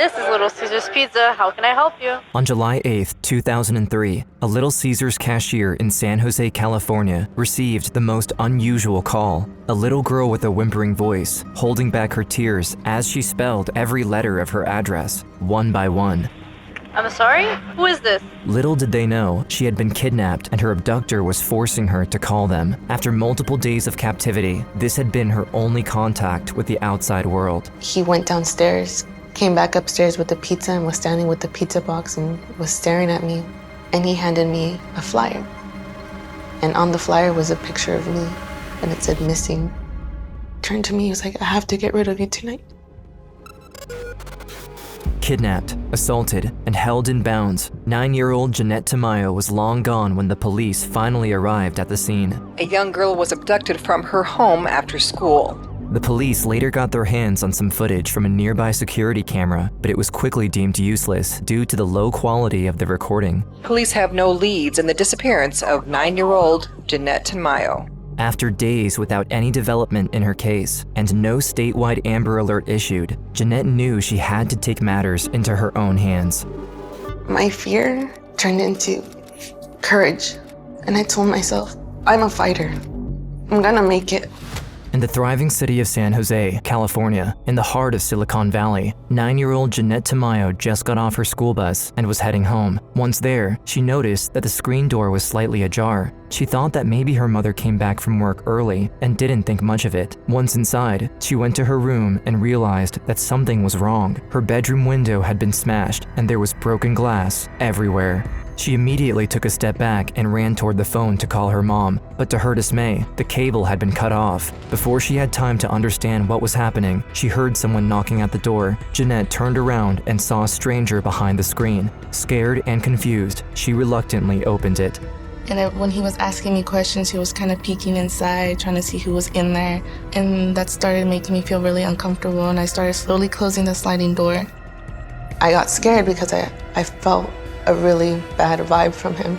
This is Little Caesar's Pizza. How can I help you? On July 8, 2003, a Little Caesar's cashier in San Jose, California, received the most unusual call. A little girl with a whimpering voice, holding back her tears as she spelled every letter of her address, one by one. I'm sorry? Who is this? Little did they know, she had been kidnapped and her abductor was forcing her to call them. After multiple days of captivity, this had been her only contact with the outside world. He went downstairs, came back upstairs with the pizza and was standing with the pizza box and was staring at me. And he handed me a flyer. And on the flyer was a picture of me and it said missing. Turned to me, he was like, I have to get rid of you tonight. Kidnapped, assaulted, and held in bounds, 9-year-old Jeannette Tamayo was long gone when the police finally arrived at the scene. A young girl was abducted from her home after school. The police later got their hands on some footage from a nearby security camera, but it was quickly deemed useless due to the low quality of the recording. Police have no leads in the disappearance of 9-year-old Jeannette Tamayo. After days without any development in her case and no statewide Amber Alert issued, Jeannette knew she had to take matters into her own hands. My fear turned into courage. And I told myself, I'm a fighter. I'm gonna make it. In the thriving city of San Jose, California, in the heart of Silicon Valley, 9-year-old Jeannette Tamayo just got off her school bus and was heading home. Once there, she noticed that the screen door was slightly ajar. She thought that maybe her mother came back from work early and didn't think much of it. Once inside, she went to her room and realized that something was wrong. Her bedroom window had been smashed and there was broken glass everywhere. She immediately took a step back and ran toward the phone to call her mom, but to her dismay, the cable had been cut off. Before she had time to understand what was happening, she heard someone knocking at the door. Jeannette turned around and saw a stranger behind the screen. Scared and confused, she reluctantly opened it. And when he was asking me questions, he was kind of peeking inside, trying to see who was in there. And that started making me feel really uncomfortable, and I started slowly closing the sliding door. I got scared because I felt a really bad vibe from him.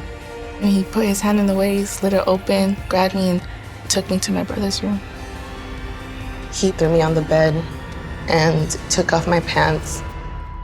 And he put his hand in the way, slid it open, grabbed me, and took me to my brother's room. He threw me on the bed and took off my pants.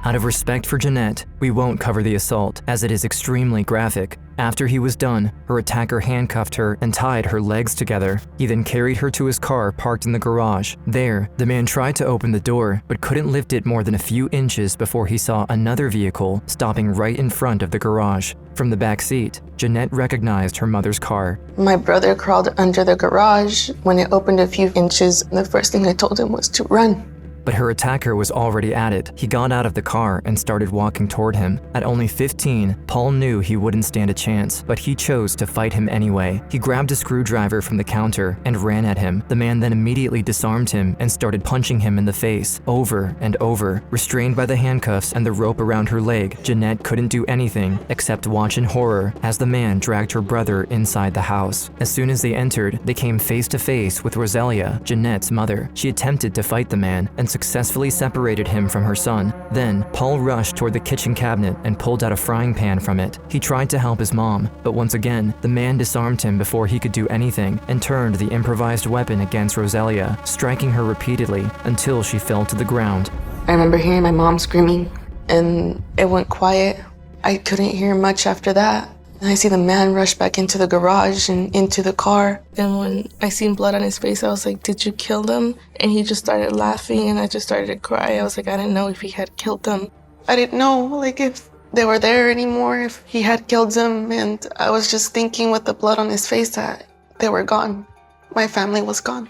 Out of respect for Jeannette, we won't cover the assault, as it is extremely graphic. After he was done, her attacker handcuffed her and tied her legs together. He then carried her to his car parked in the garage. There, the man tried to open the door, but couldn't lift it more than a few inches before he saw another vehicle stopping right in front of the garage. From the back seat, Jeannette recognized her mother's car. My brother crawled under the garage. When it opened a few inches, the first thing I told him was to run. But her attacker was already at it. He got out of the car and started walking toward him. At only 15, Paul knew he wouldn't stand a chance, but he chose to fight him anyway. He grabbed a screwdriver from the counter and ran at him. The man then immediately disarmed him and started punching him in the face, over and over. Restrained by the handcuffs and the rope around her leg, Jeannette couldn't do anything except watch in horror as the man dragged her brother inside the house. As soon as they entered, they came face to face with Rosalia, Jeannette's mother. She attempted to fight the man and successfully separated him from her son. Then, Paul rushed toward the kitchen cabinet and pulled out a frying pan from it. He tried to help his mom, but once again, the man disarmed him before he could do anything and turned the improvised weapon against Rosalia, striking her repeatedly until she fell to the ground. I remember hearing my mom screaming, and it went quiet. I couldn't hear much after that. And I see the man rush back into the garage and into the car. And when I seen blood on his face, I was like, did you kill them? And he just started laughing and I just started to cry. I was like, I didn't know if he had killed them. I didn't know, like, if they were there anymore, if he had killed them. And I was just thinking with the blood on his face that they were gone. My family was gone.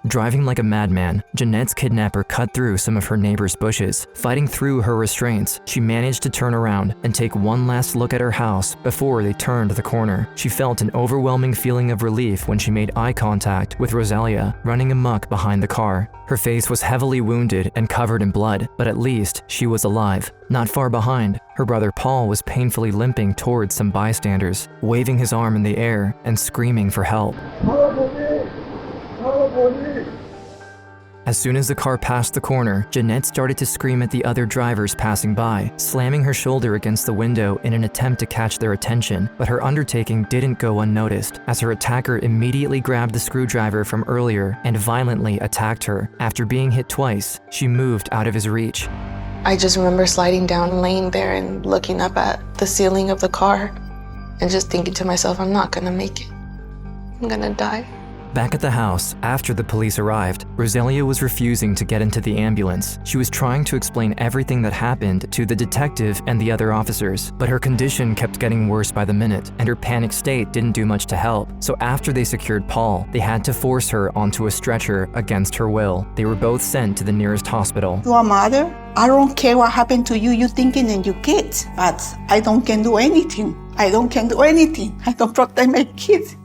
Driving like a madman, Jeannette's kidnapper cut through some of her neighbor's bushes. Fighting through her restraints, she managed to turn around and take one last look at her house before they turned the corner. She felt an overwhelming feeling of relief when she made eye contact with Rosalia, running amok behind the car. Her face was heavily wounded and covered in blood, but at least she was alive. Not far behind, her brother Paul was painfully limping towards some bystanders, waving his arm in the air and screaming for help. As soon as the car passed the corner, Jeannette started to scream at the other drivers passing by, slamming her shoulder against the window in an attempt to catch their attention. But her undertaking didn't go unnoticed, as her attacker immediately grabbed the screwdriver from earlier and violently attacked her. After being hit twice, she moved out of his reach. I just remember sliding down, laying there and looking up at the ceiling of the car and just thinking to myself, I'm not gonna make it. I'm gonna die. Back at the house, after the police arrived, Rosalia was refusing to get into the ambulance. She was trying to explain everything that happened to the detective and the other officers, but her condition kept getting worse by the minute, and her panic state didn't do much to help. So after they secured Paul, they had to force her onto a stretcher against her will. They were both sent to the nearest hospital. To a mother, I don't care what happened to you, you thinking and your kids, but I don't can do anything. I don't can do anything. I don't protect my kids.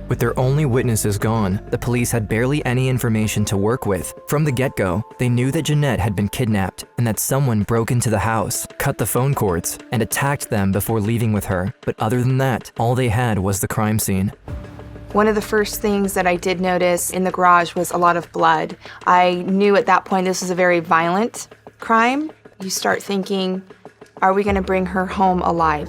With their only witnesses gone, the police had barely any information to work with. From the get-go, they knew that Jeannette had been kidnapped and that someone broke into the house, cut the phone cords, and attacked them before leaving with her. But other than that, all they had was the crime scene. One of the first things that I did notice in the garage was a lot of blood. I knew at that point this was a very violent crime. You start thinking, are we going to bring her home alive?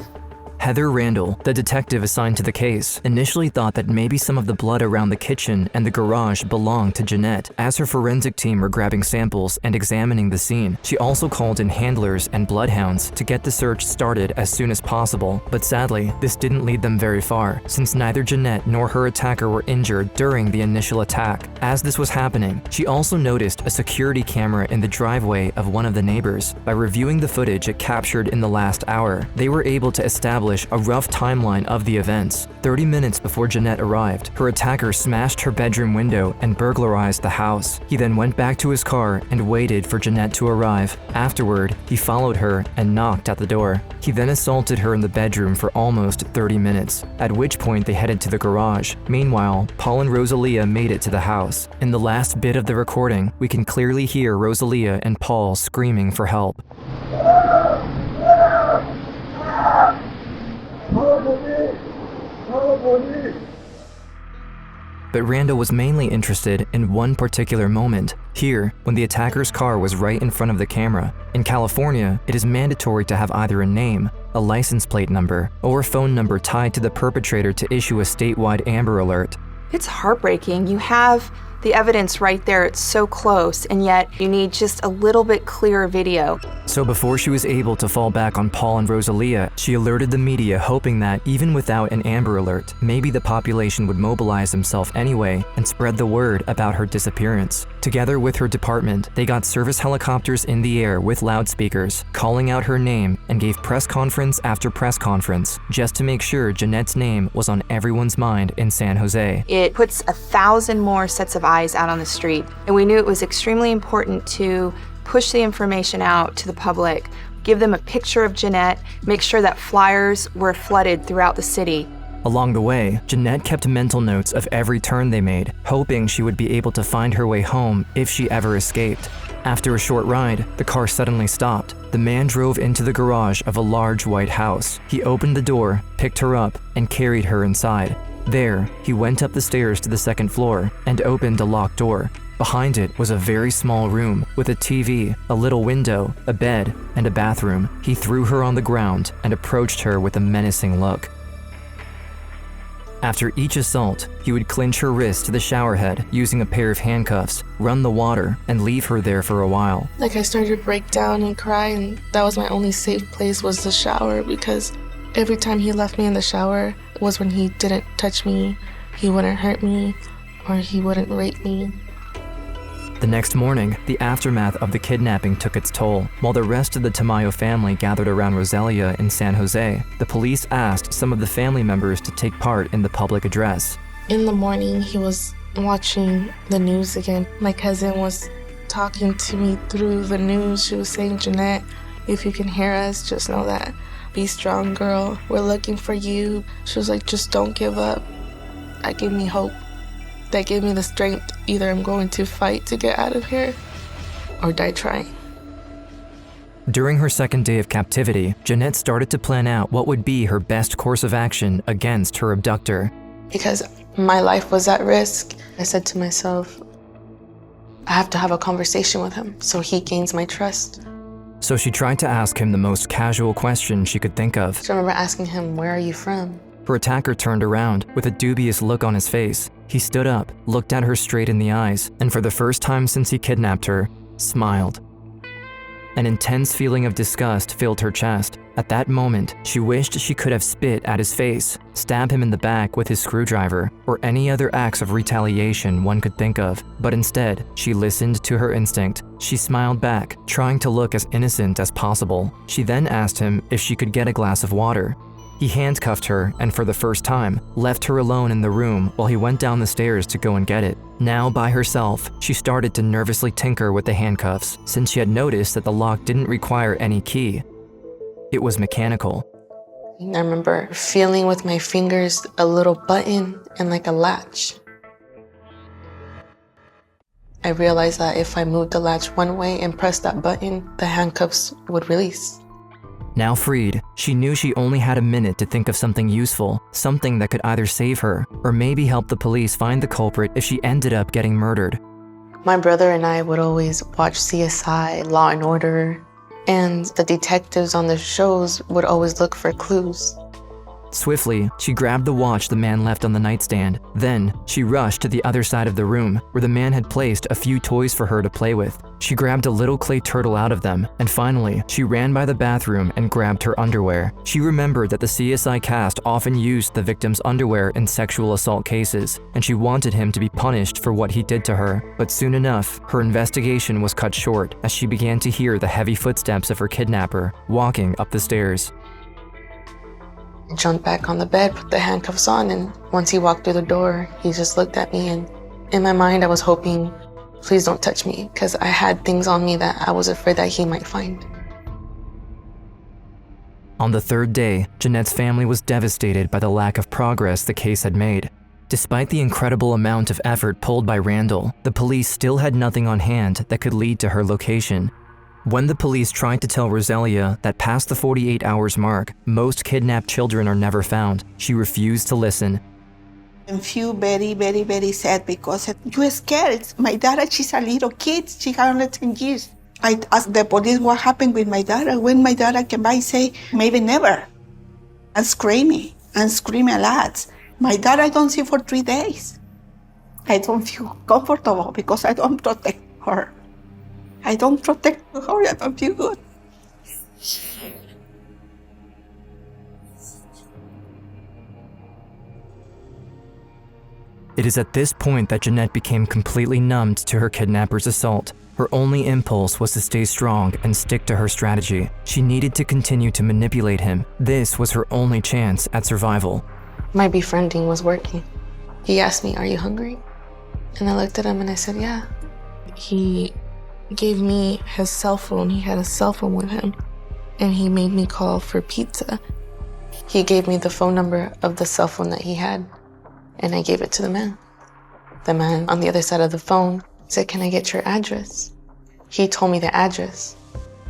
Heather Randall, the detective assigned to the case, initially thought that maybe some of the blood around the kitchen and the garage belonged to Jeannette. As her forensic team were grabbing samples and examining the scene, she also called in handlers and bloodhounds to get the search started as soon as possible. But sadly, this didn't lead them very far, since neither Jeannette nor her attacker were injured during the initial attack. As this was happening, she also noticed a security camera in the driveway of one of the neighbors. By reviewing the footage it captured in the last hour, they were able to establish a rough timeline of the events. 30 minutes before Jeannette arrived, her attacker smashed her bedroom window and burglarized the house. He then went back to his car and waited for Jeannette to arrive. Afterward, he followed her and knocked at the door. He then assaulted her in the bedroom for almost 30 minutes, at which point they headed to the garage. Meanwhile, Paul and Rosalia made it to the house. In the last bit of the recording, we can clearly hear Rosalia and Paul screaming for help. But Randall was mainly interested in one particular moment. Here, when the attacker's car was right in front of the camera. In California, it is mandatory to have either a name, a license plate number, or a phone number tied to the perpetrator to issue a statewide Amber Alert. It's heartbreaking. You have the evidence right there, it's so close, and yet you need just a little bit clearer video. So before she was able to fall back on Paul and Rosalia, she alerted the media, hoping that even without an Amber Alert, maybe the population would mobilize themselves anyway and spread the word about her disappearance. Together with her department, they got service helicopters in the air with loudspeakers, calling out her name, and gave press conference after press conference, just to make sure Jeannette's name was on everyone's mind in San Jose. It puts 1,000 more sets of eyes out on the street, and we knew it was extremely important to push the information out to the public, give them a picture of Jeannette, make sure that flyers were flooded throughout the city. Along the way, Jeannette kept mental notes of every turn they made, hoping she would be able to find her way home if she ever escaped. After a short ride, the car suddenly stopped. The man drove into the garage of a large white house. He opened the door, picked her up, and carried her inside. There, he went up the stairs to the second floor and opened a locked door. Behind it was a very small room with a TV, a little window, a bed, and a bathroom. He threw her on the ground and approached her with a menacing look. After each assault, he would clinch her wrist to the shower head using a pair of handcuffs, run the water, and leave her there for a while. Like, I started to break down and cry, and that was my only safe place, was the shower, because every time he left me in the shower was when he didn't touch me, he wouldn't hurt me, or he wouldn't rape me. The next morning, the aftermath of the kidnapping took its toll. While the rest of the Tamayo family gathered around Rosalia in San Jose, the police asked some of the family members to take part in the public address. In the morning, he was watching the news again. My cousin was talking to me through the news. She was saying, "Jeannette, if you can hear us, just know that. Be strong, girl. We're looking for you." She was like, "Just don't give up." That gave me hope. That gave me the strength. Either I'm going to fight to get out of here or die trying. During her second day of captivity, Jeannette started to plan out what would be her best course of action against her abductor. Because my life was at risk, I said to myself, I have to have a conversation with him so he gains my trust. So she tried to ask him the most casual question she could think of. So I remember asking him, "Where are you from?" Her attacker turned around with a dubious look on his face. He stood up, looked at her straight in the eyes, and for the first time since he kidnapped her, smiled. An intense feeling of disgust filled her chest. At that moment, she wished she could have spit at his face, stabbed him in the back with his screwdriver, or any other acts of retaliation one could think of. But instead, she listened to her instinct. She smiled back, trying to look as innocent as possible. She then asked him if she could get a glass of water. He handcuffed her and for the first time, left her alone in the room while he went down the stairs to go and get it. Now by herself, she started to nervously tinker with the handcuffs since she had noticed that the lock didn't require any key. It was mechanical. I remember feeling with my fingers a little button and like a latch. I realized that if I moved the latch one way and pressed that button, the handcuffs would release. Now freed, she knew she only had a minute to think of something useful, something that could either save her or maybe help the police find the culprit if she ended up getting murdered. My brother and I would always watch CSI, Law and Order, and the detectives on the shows would always look for clues. Swiftly, she grabbed the watch the man left on the nightstand. Then, she rushed to the other side of the room, where the man had placed a few toys for her to play with. She grabbed a little clay turtle out of them, and finally, she ran by the bathroom and grabbed her underwear. She remembered that the CSI cast often used the victim's underwear in sexual assault cases, and she wanted him to be punished for what he did to her. But soon enough, her investigation was cut short as she began to hear the heavy footsteps of her kidnapper walking up the stairs. I jumped back on the bed, put the handcuffs on, and once he walked through the door, he just looked at me, and in my mind I was hoping, please don't touch me, because I had things on me that I was afraid that he might find. On the third day, Jeannette's family was devastated by the lack of progress the case had made. Despite the incredible amount of effort pulled by Randall, the police still had nothing on hand that could lead to her location. When the police tried to tell Roselia that past the 48 hours mark, most kidnapped children are never found, she refused to listen. I feel very, very, very sad because you're scared. My daughter, she's a little kid. She had only 10 years. I asked the police what happened with my daughter. When my daughter came by, say, maybe never. I'm screaming a lot. My daughter I don't see for 3 days. I don't feel comfortable because I don't protect her. I don't protect her, I don't feel good. It is at this point that Jeannette became completely numbed to her kidnapper's assault. Her only impulse was to stay strong and stick to her strategy. She needed to continue to manipulate him. This was her only chance at survival. My befriending was working. He asked me, "Are you hungry?" And I looked at him and I said, "Yeah." He gave me his cell phone. He had a cell phone with him, and he made me call for pizza. He gave me the phone number of the cell phone that he had, and I gave it to the man. The man on the other side of the phone said, "Can I get your address?" He told me the address.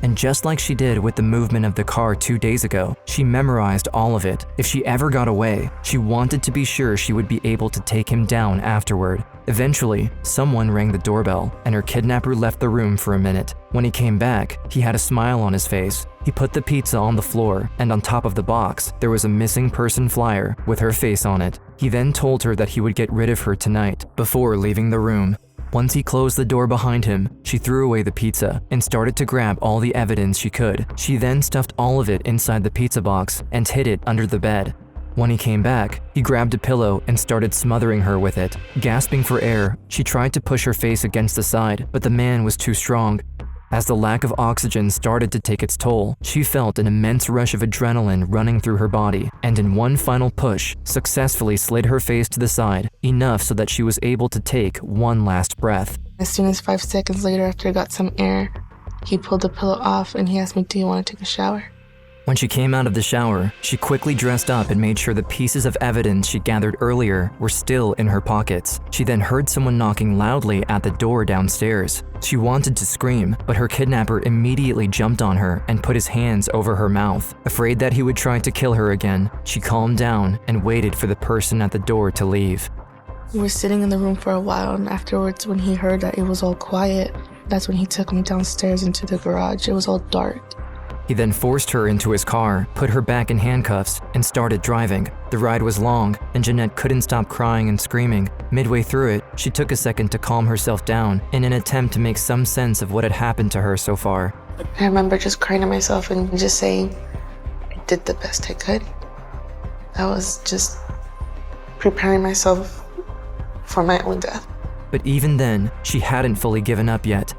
And just like she did with the movement of the car 2 days ago, she memorized all of it. If she ever got away, she wanted to be sure she would be able to take him down afterward. Eventually, someone rang the doorbell, and her kidnapper left the room for a minute. When he came back, he had a smile on his face. He put the pizza on the floor, and on top of the box, there was a missing person flyer with her face on it. He then told her that he would get rid of her tonight, before leaving the room. Once he closed the door behind him, she threw away the pizza and started to grab all the evidence she could. She then stuffed all of it inside the pizza box and hid it under the bed. When he came back, he grabbed a pillow and started smothering her with it. Gasping for air, she tried to push her face against the side, but the man was too strong. As the lack of oxygen started to take its toll, she felt an immense rush of adrenaline running through her body, and in one final push, successfully slid her face to the side, enough so that she was able to take one last breath. As soon as 5 seconds later, after I got some air, he pulled the pillow off and he asked me, "Do you want to take a shower?" When she came out of the shower, she quickly dressed up and made sure the pieces of evidence she gathered earlier were still in her pockets. She then heard someone knocking loudly at the door downstairs. She wanted to scream, but her kidnapper immediately jumped on her and put his hands over her mouth. Afraid that he would try to kill her again, she calmed down and waited for the person at the door to leave. We were sitting in the room for a while, and afterwards, when he heard that it was all quiet, that's when he took me downstairs into the garage. It was all dark. He then forced her into his car, put her back in handcuffs, and started driving. The ride was long, and Jeannette couldn't stop crying and screaming. Midway through it, she took a second to calm herself down in an attempt to make some sense of what had happened to her so far. I remember just crying to myself and just saying, I did the best I could. I was just preparing myself for my own death. But even then, she hadn't fully given up yet.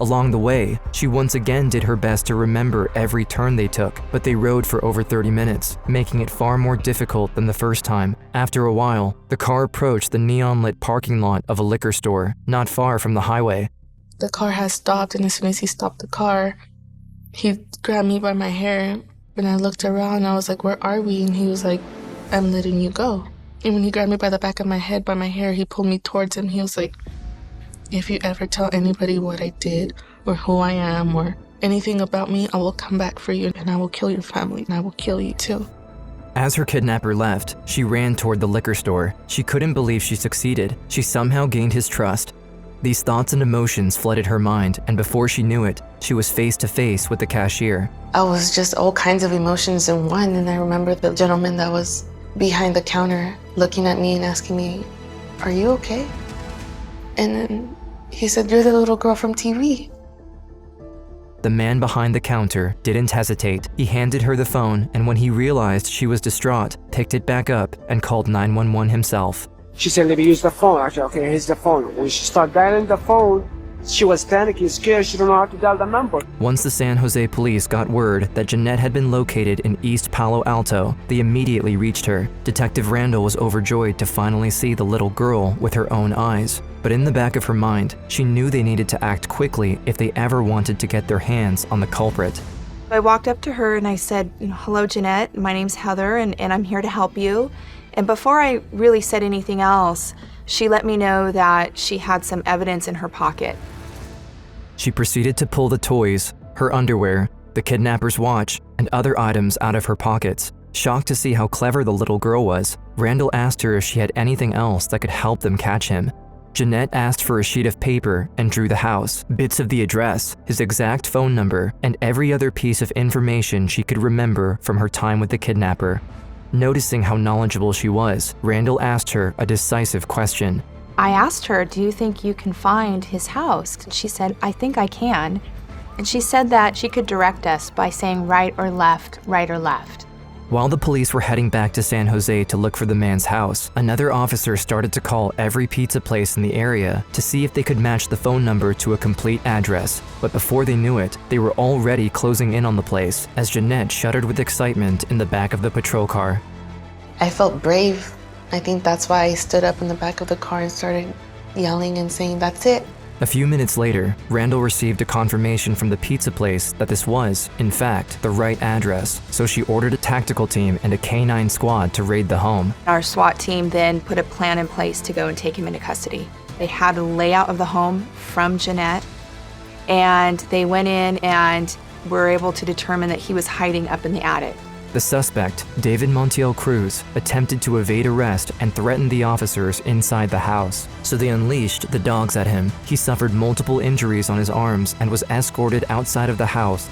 Along the way, she once again did her best to remember every turn they took, but they rode for over 30 minutes, making it far more difficult than the first time. After a while, the car approached the neon-lit parking lot of a liquor store, not far from the highway. The car had stopped, and as soon as he stopped the car, he grabbed me by my hair. When I looked around, I was like, where are we? And he was like, I'm letting you go. And when he grabbed me by the back of my head, by my hair, he pulled me towards him. He was like, if you ever tell anybody what I did or who I am or anything about me, I will come back for you and I will kill your family and I will kill you too. As her kidnapper left, she ran toward the liquor store. She couldn't believe she succeeded. She somehow gained his trust. These thoughts and emotions flooded her mind, and before she knew it, she was face to face with the cashier. I was just all kinds of emotions in one, and I remember the gentleman that was behind the counter looking at me and asking me, are you okay? And then he said, you're the little girl from TV. The man behind the counter didn't hesitate. He handed her the phone, and when he realized she was distraught, picked it back up and called 911 himself. She said, let me use the phone. I said, okay, here's the phone. When she started dialing the phone, she was panicking, scared. She didn't know how to dial the number. Once the San Jose police got word that Jeannette had been located in East Palo Alto, they immediately reached her. Detective Randall was overjoyed to finally see the little girl with her own eyes. But in the back of her mind, she knew they needed to act quickly if they ever wanted to get their hands on the culprit. I walked up to her and I said, hello, Jeannette. My name's Heather, and I'm here to help you. And before I really said anything else, she let me know that she had some evidence in her pocket. She proceeded to pull the toys, her underwear, the kidnapper's watch, and other items out of her pockets. Shocked to see how clever the little girl was, Randall asked her if she had anything else that could help them catch him. Jeannette asked for a sheet of paper and drew the house, bits of the address, his exact phone number, and every other piece of information she could remember from her time with the kidnapper. Noticing how knowledgeable she was, Randall asked her a decisive question. I asked her, do you think you can find his house? She said, I think I can. And she said that she could direct us by saying right or left, right or left. While the police were heading back to San Jose to look for the man's house, another officer started to call every pizza place in the area to see if they could match the phone number to a complete address. But before they knew it, they were already closing in on the place as Jeannette shuddered with excitement in the back of the patrol car. I felt brave. I think that's why I stood up in the back of the car and started yelling and saying, that's it. A few minutes later, Randall received a confirmation from the pizza place that this was, in fact, the right address, so she ordered a tactical team and a K-9 squad to raid the home. Our SWAT team then put a plan in place to go and take him into custody. They had a layout of the home from Jeannette, and they went in and were able to determine that he was hiding up in the attic. The suspect, David Montiel Cruz, attempted to evade arrest and threatened the officers inside the house, so they unleashed the dogs at him. He suffered multiple injuries on his arms and was escorted outside of the house.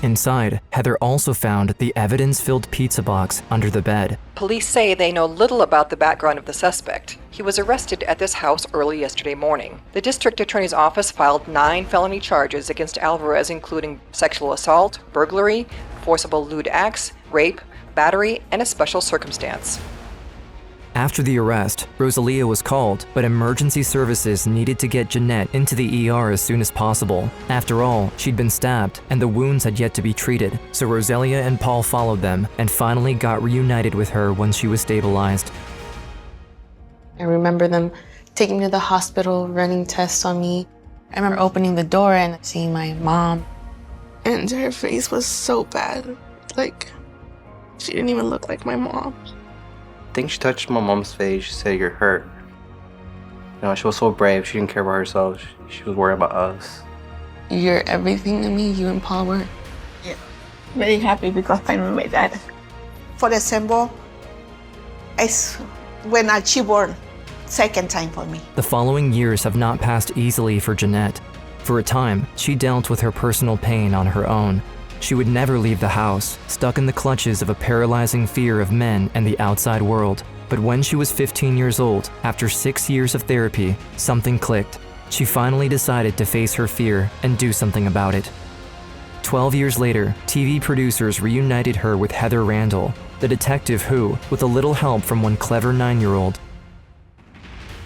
Inside, Heather also found the evidence-filled pizza box under the bed. Police say they know little about the background of the suspect. He was arrested at this house early yesterday morning. The district attorney's office filed 9 felony charges against Alvarez, including sexual assault, burglary, forcible lewd acts, rape, battery, and a special circumstance. After the arrest, Rosalia was called, but emergency services needed to get Jeannette into the ER as soon as possible. After all, she'd been stabbed, and the wounds had yet to be treated, so Rosalia and Paul followed them and finally got reunited with her once she was stabilized. I remember them taking me to the hospital, running tests on me. I remember opening the door and seeing my mom. And her face was so bad. Like, she didn't even look like my mom. I think she touched my mom's face. She said, you're hurt. You know, she was so brave. She didn't care about herself. She was worried about us. You're everything to me, you and Paul were. Yeah. Very happy because I met my dad. For example, it's when she born, second time for me. The following years have not passed easily for Jeannette. For a time, she dealt with her personal pain on her own. She would never leave the house, stuck in the clutches of a paralyzing fear of men and the outside world. But when she was 15 years old, after 6 years of therapy, something clicked. She finally decided to face her fear and do something about it. 12 years later, TV producers reunited her with Heather Randall, the detective who, with a little help from one clever 9-year-old,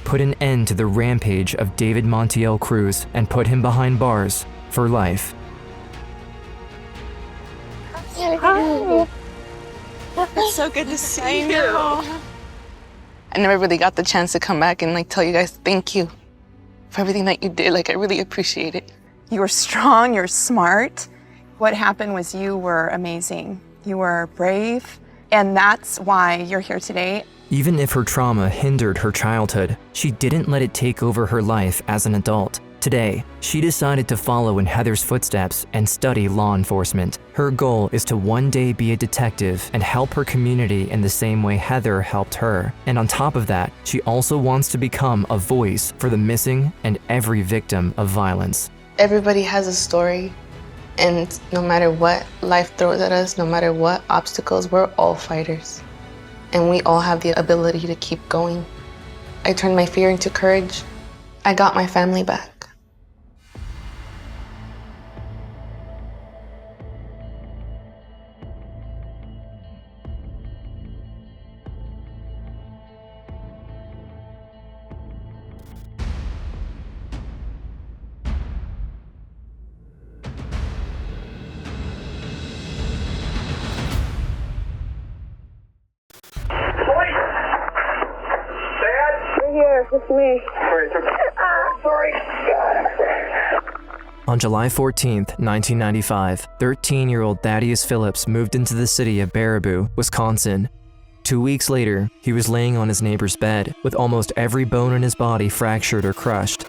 put an end to the rampage of David Montiel Cruz and put him behind bars for life. It's so good to see you. I never really got the chance to come back and tell you guys thank you for everything that you did. I really appreciate it. You were strong, you're smart. What happened was you were amazing. You were brave, and that's why you're here today. Even if her trauma hindered her childhood, she didn't let it take over her life as an adult. Today, she decided to follow in Heather's footsteps and study law enforcement. Her goal is to one day be a detective and help her community in the same way Heather helped her. And on top of that, she also wants to become a voice for the missing and every victim of violence. Everybody has a story, and no matter what life throws at us, no matter what obstacles, we're all fighters. And we all have the ability to keep going. I turned my fear into courage. I got my family back. On July 14, 1995, 13-year-old Thaddeus Phillips moved into the city of Baraboo, Wisconsin. 2 weeks later, he was laying on his neighbor's bed with almost every bone in his body fractured or crushed.